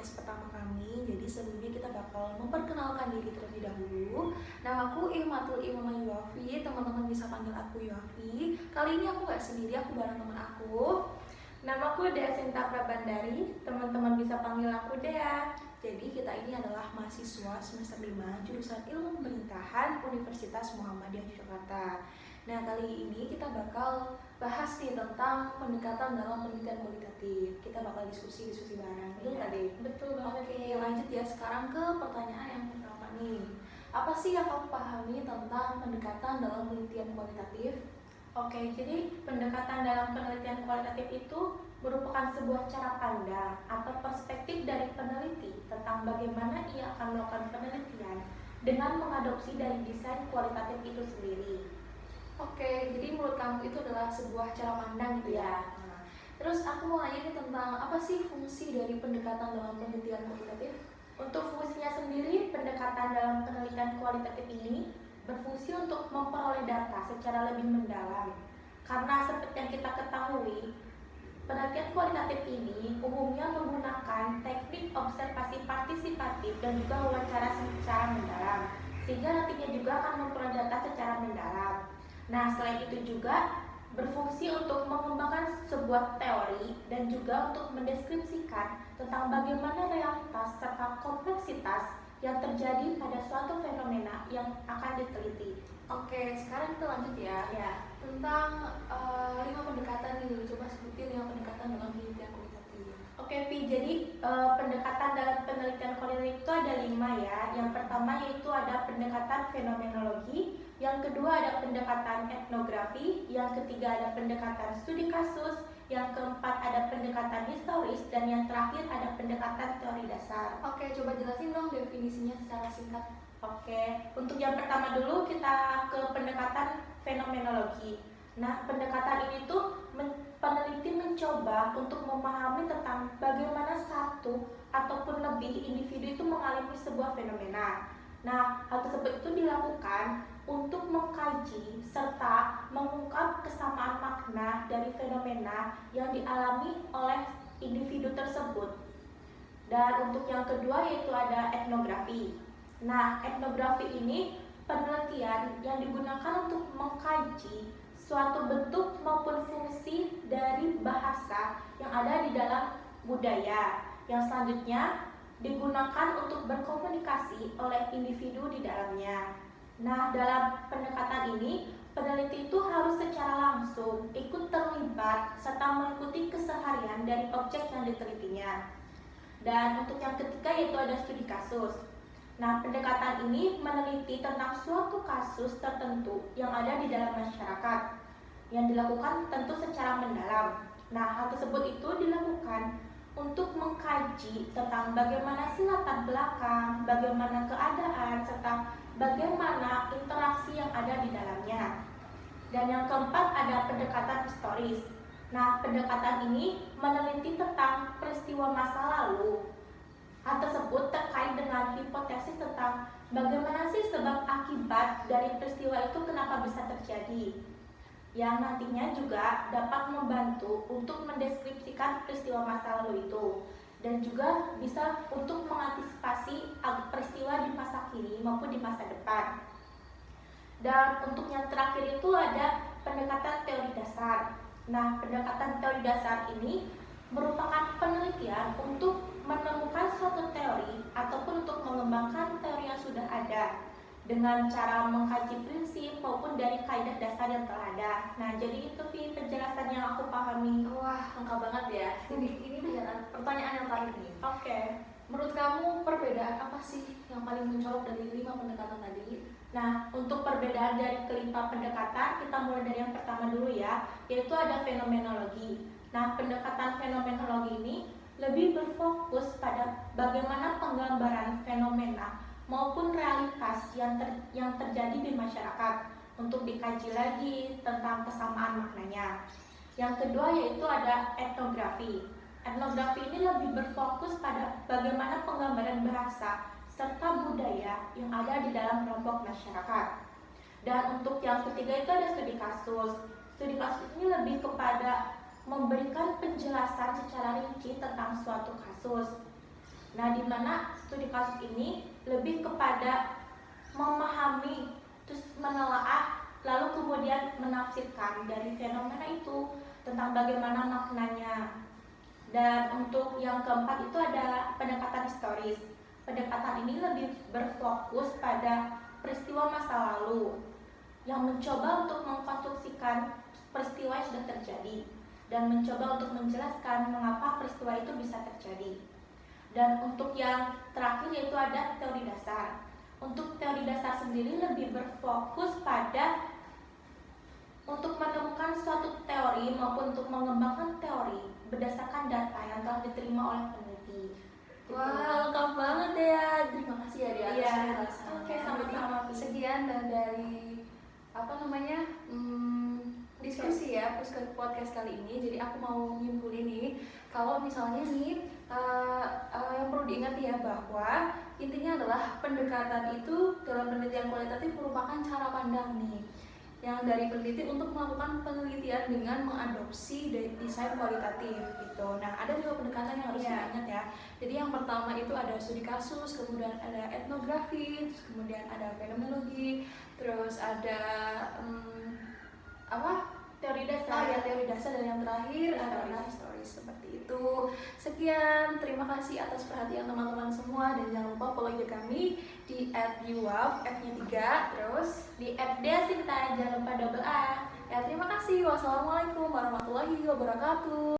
podcast pertama kami. Jadi sebelumnya kita bakal memperkenalkan diri terlebih dahulu. Namaku Ihmatul Imamah Yuafi, teman-teman bisa panggil aku Yuafi. Kali ini aku gak sendiri, aku bareng teman aku. Namaku Dea Sinta Prabandari, teman-teman bisa panggil aku Dea. Jadi kita ini adalah mahasiswa semester 5 jurusan Ilmu Pemerintahan Universitas Muhammadiyah Yogyakarta. Nah, kali ini kita bakal bahas nih tentang pendekatan dalam penelitian kualitatif. Kita bakal diskusi bareng, betul nggak deh? Betul banget. Oke, lanjut ya sekarang ke pertanyaan yang pertama nih. Apa sih yang kamu pahami tentang pendekatan dalam penelitian kualitatif? Oke, jadi pendekatan dalam penelitian kualitatif itu merupakan sebuah cara pandang atau perspektif dari peneliti tentang bagaimana ia akan melakukan penelitian dengan mengadopsi dari desain kualitatif itu sendiri. Oke, jadi menurut kamu itu adalah sebuah cara pandang gitu ya? Nah, terus aku mau nanya nih tentang apa sih fungsi dari pendekatan dalam penelitian kualitatif? Untuk fungsinya sendiri, pendekatan dalam penelitian kualitatif ini berfungsi untuk memperoleh data secara lebih mendalam. Karena seperti yang kita ketahui, penelitian kualitatif ini umumnya menggunakan teknik observasi partisipatif dan juga wawancara secara mendalam, sehingga nantinya juga akan memperoleh data secara mendalam. Nah, selain itu juga berfungsi untuk mengembangkan sebuah teori dan juga untuk mendeskripsikan tentang bagaimana realitas serta kompleksitas yang terjadi pada suatu fenomena yang akan diteliti. Oke, sekarang kita lanjut ya. Tentang 5 pendekatan nih, coba sebutin 5 pendekatan dalam penelitian kualitatif. Oke, Vi, jadi pendekatan dalam penelitian kualitatif itu ada 5 ya. Yang pertama yaitu ada pendekatan fenomenologi, yang kedua ada pendekatan etnografi, yang ketiga ada pendekatan studi kasus, yang keempat ada pendekatan historis, dan yang terakhir ada pendekatan teori dasar. Oke, coba jelasin dong definisinya secara singkat. Oke, untuk yang pertama dulu kita ke pendekatan fenomenologi. Nah, pendekatan ini tuh peneliti mencoba untuk memahami tentang bagaimana satu ataupun lebih individu itu mengalami sebuah fenomena. Nah, hal tersebut itu dilakukan untuk mengkaji serta mengungkap kesamaan makna dari fenomena yang dialami oleh individu tersebut. Dan untuk yang kedua yaitu ada etnografi. Nah, etnografi ini penelitian yang digunakan untuk mengkaji suatu bentuk maupun fungsi dari bahasa yang ada di dalam budaya yang selanjutnya digunakan untuk berkomunikasi oleh individu di dalamnya. Nah, dalam pendekatan ini, peneliti itu harus secara langsung ikut terlibat serta mengikuti keseharian dari objek yang ditelitinya. Dan untuk yang ketiga yaitu ada studi kasus. Nah, pendekatan ini meneliti tentang suatu kasus tertentu yang ada di dalam masyarakat yang dilakukan tentu secara mendalam. Nah, hal tersebut itu dilakukan untuk mengkaji tentang bagaimana sih latar belakang, bagaimana keadaan, serta bagaimana interaksi yang ada di dalamnya. Dan yang keempat ada pendekatan historis. Nah, pendekatan ini meneliti tentang peristiwa masa lalu. Hal tersebut terkait dengan hipotesis tentang bagaimana sih sebab akibat dari peristiwa itu kenapa bisa terjadi, yang nantinya juga dapat membantu untuk mendeskripsikan peristiwa masa lalu itu dan juga bisa untuk mengantisipasi peristiwa di masa kini maupun di masa depan. Dan untuk yang terakhir itu ada pendekatan teori dasar. Nah, pendekatan teori dasar ini merupakan penelitian untuk menemukan suatu teori ataupun untuk mengembangkan teori yang sudah ada dengan cara mengkaji prinsip maupun dari kaidah dasar yang telah ada. Nah, jadi itu penjelasan yang aku pahami. Wah, lengkap banget ya. Ini pertanyaan yang terakhir nih. Oke. Menurut kamu perbedaan apa sih yang paling mencolok dari 5 pendekatan tadi? Nah, untuk perbedaan dari kelima pendekatan, kita mulai dari yang pertama dulu ya, yaitu ada fenomenologi. Nah, pendekatan fenomenologi ini lebih berfokus pada bagaimana penggambaran fenomena maupun realitas yang terjadi di masyarakat untuk dikaji lagi tentang kesamaan maknanya. Yang kedua yaitu ada etnografi. Etnografi ini lebih berfokus pada bagaimana penggambaran bahasa serta budaya yang ada di dalam kelompok masyarakat. Dan untuk yang ketiga itu ada studi kasus. Studi kasus ini lebih kepada memberikan penjelasan secara rinci tentang suatu kasus. Nah, di mana studi kasus ini lebih kepada memahami, terus menelaah, lalu kemudian menafsirkan dari fenomena itu tentang bagaimana maknanya. Dan untuk yang keempat itu ada pendekatan historis. Pendekatan ini lebih berfokus pada peristiwa masa lalu yang mencoba untuk mengkonstruksikan peristiwa yang sudah terjadi dan mencoba untuk menjelaskan mengapa peristiwa itu bisa terjadi. Dan untuk yang terakhir yaitu ada teori dasar. Untuk teori dasar sendiri lebih berfokus pada untuk menemukan suatu teori maupun untuk mengembangkan teori berdasarkan data yang telah diterima oleh peneliti. Wah, lengkap banget ya. Terima kasih ya Dia atas Iya. penjelasannya. Oke, sama-sama. Jadi, sekian dari diskusi ya podcast kali ini. Jadi aku mau nyimpulin nih, kalau misalnya nih yang perlu diingat ya bahwa intinya adalah pendekatan itu dalam penelitian kualitatif merupakan cara pandang nih yang dari peneliti untuk melakukan penelitian dengan mengadopsi desain kualitatif gitu. Nah, ada dua pendekatan yang harus diingat ya. Jadi yang pertama itu ada studi kasus, kemudian ada etnografi, terus kemudian ada fenomenologi, terus ada Teori dasar. Oh ya, teori dasar, dan yang terakhir adalah historis. Seperti itu. Sekian, terima kasih atas perhatian teman-teman semua, dan jangan lupa follow IG kami di @yuwaf F-nya 3, terus Di @deasinta, jangan lupa double A. ya, terima kasih. Wassalamualaikum warahmatullahi wabarakatuh.